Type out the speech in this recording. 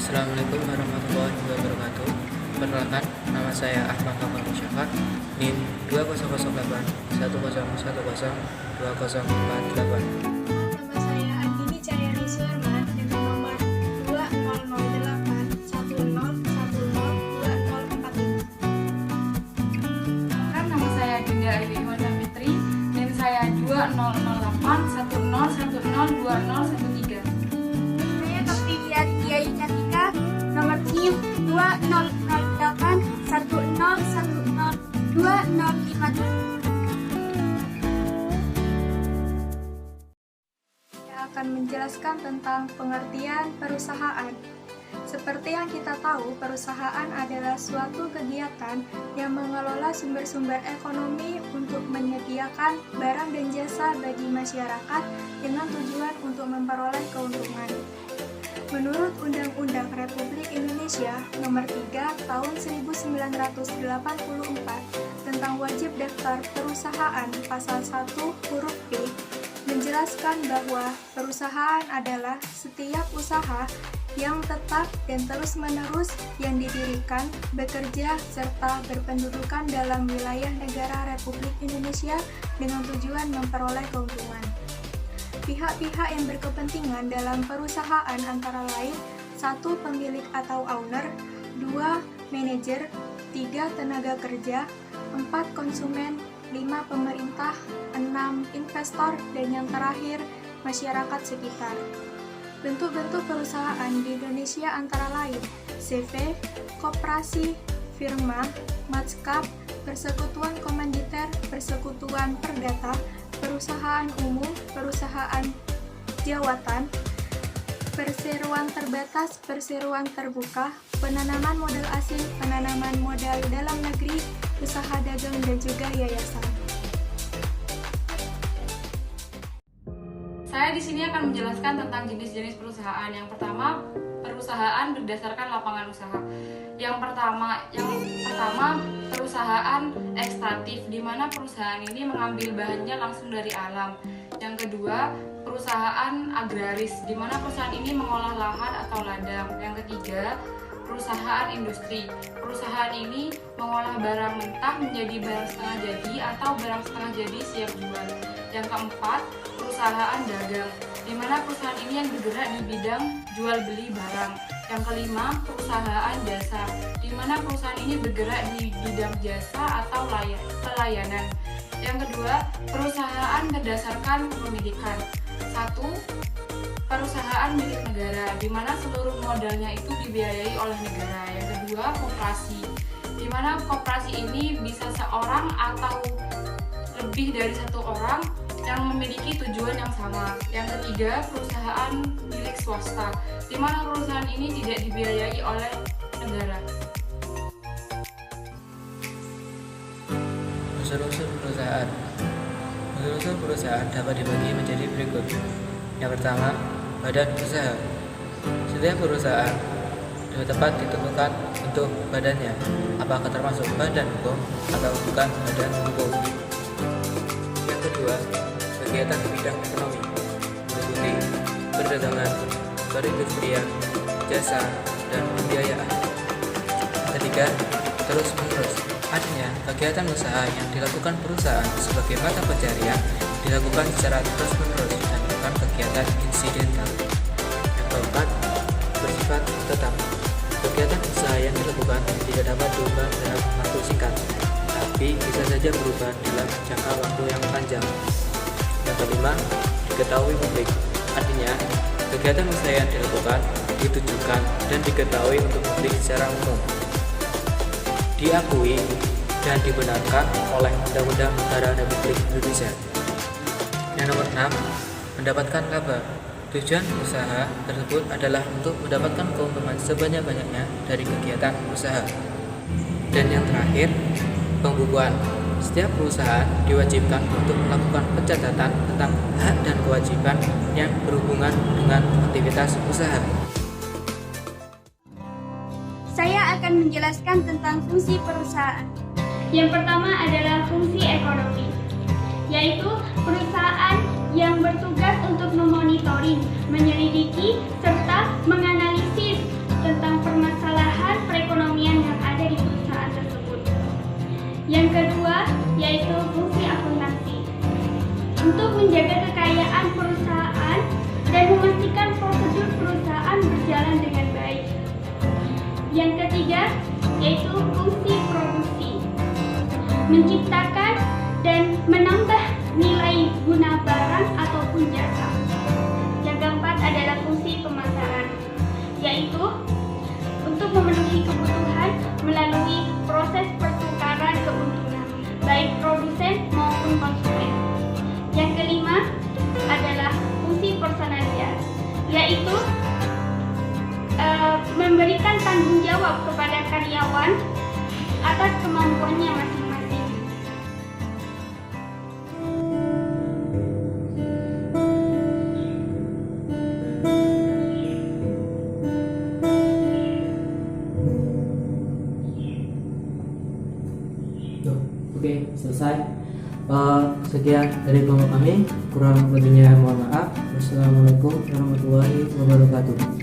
Assalamualaikum warahmatullahi wabarakatuh. Perkenalkan, nama saya Ahmad Nopal Musyafat, NIM 200810102048. Nama saya Agini Cahyani Suherman dengan nomor 200810102045. Nama saya Dinda Ayu Iwana Fitri, NIM saya 200810102013. Saya Nofridia Diayu Cantika, nomor NIM 200810102057. Saya akan menjelaskan tentang pengertian perusahaan. Seperti yang kita tahu, perusahaan adalah suatu kegiatan yang mengelola sumber-sumber ekonomi untuk menyediakan barang dan jasa bagi masyarakat dengan tujuan untuk memperoleh keuntungan. Menurut Undang-Undang Republik Indonesia Nomor 3 Tahun 1984 tentang Wajib Daftar Perusahaan Pasal 1 huruf B menjelaskan bahwa perusahaan adalah setiap usaha yang tetap dan terus-menerus yang didirikan, bekerja, serta berpendudukan dalam wilayah negara Republik Indonesia dengan tujuan memperoleh keuntungan. Pihak-pihak yang berkepentingan dalam perusahaan antara lain 1. Pemilik atau owner, 2. Manajer, 3. Tenaga kerja, 4. Konsumen, 5. Pemerintah, 6. Investor, dan yang terakhir, masyarakat sekitar. Bentuk-bentuk perusahaan di Indonesia antara lain CV, koperasi, firma, matskap, persekutuan komanditer, persekutuan perdata, perusahaan umum, perusahaan jawatan, perseroan terbatas, perseroan terbuka, penanaman modal asing, penanaman modal dalam negeri, usaha dagang, dan juga yayasan. Saya di sini akan menjelaskan tentang jenis-jenis perusahaan. Yang pertama, perusahaan berdasarkan lapangan usaha. Yang pertama perusahaan ekstraktif, di mana perusahaan ini mengambil bahannya langsung dari alam. Yang kedua, perusahaan agraris, di mana perusahaan ini mengolah lahan atau ladang. Yang ketiga, perusahaan industri. Perusahaan ini mengolah barang mentah menjadi barang setengah jadi atau barang setengah jadi siap jual. Yang keempat, perusahaan dagang, di mana perusahaan ini yang bergerak di bidang jual beli barang. Yang kelima, perusahaan jasa, di mana perusahaan ini bergerak di bidang jasa atau pelayanan. Yang kedua, perusahaan berdasarkan kepemilikan. 1. Perusahaan milik negara, di mana seluruh modalnya itu dibiayai oleh negara. Yang kedua, koperasi, di mana koperasi ini bisa seorang atau lebih dari satu orang yang memiliki tujuan yang sama. Yang ketiga, perusahaan milik swasta, di mana perusahaan ini tidak dibiayai oleh negara. Unsur-unsur perusahaan. Unsur-unsur perusahaan dapat dibagi menjadi berikut. Yang pertama, badan usaha. Setiap perusahaan tepat ditentukan bentuk badannya, apakah termasuk badan hukum atau bukan badan hukum. Yang kedua, kegiatan di bidang ekonomi meliputi perdagangan, perindustrian, jasa, dan pembiayaan. Ketiga, terus-menerus. Artinya, kegiatan usaha yang dilakukan perusahaan sebagai mata pencarian dilakukan secara terus-menerus dan bukan kegiatan insidental. Yang keempat, bersifat tetap. Kegiatan usaha yang dilakukan tidak dapat berubah dalam waktu singkat, tapi bisa saja berubah dalam jangka waktu yang panjang. Yang kelima, diketahui publik. Artinya, kegiatan usaha yang dilakukan ditujukan dan diketahui untuk publik secara umum, diakui dan dibenarkan oleh Undang-Undang Negara Republik Indonesia. Yang nomor 6, mendapatkan laba. Tujuan usaha tersebut adalah untuk mendapatkan keuntungan sebanyak-banyaknya dari kegiatan usaha. Dan yang terakhir, pembukuan. Setiap perusahaan diwajibkan untuk melakukan pencatatan tentang hak dan kewajiban yang berhubungan dengan aktivitas usaha. Saya akan menjelaskan tentang fungsi perusahaan. Yang pertama adalah fungsi ekonomi, yaitu perusahaan yang bertugas untuk memonitoring, menyelidiki, serta menganalisis tentang yaitu fungsi akuntansi. Untuk menjaga kekayaan perusahaan dan memastikan prosedur perusahaan berjalan dengan baik. Yang ketiga, yaitu fungsi produksi. Menciptakan dan menambah nilai guna barang ataupun jasa. Yang keempat adalah fungsi pemasaran, yaitu untuk memenuhi kebutuhan melalui proses pertukaran keuntungan, baik produsen maupun konsumen. Yang kelima adalah fungsi personalia, yaitu memberikan tanggung jawab kepada karyawan atas kemampuannya masing-masing. Oke, selesai. Sekian dari kelompok kami. Kurang lebihnya mohon maaf. Wassalamualaikum warahmatullahi wabarakatuh.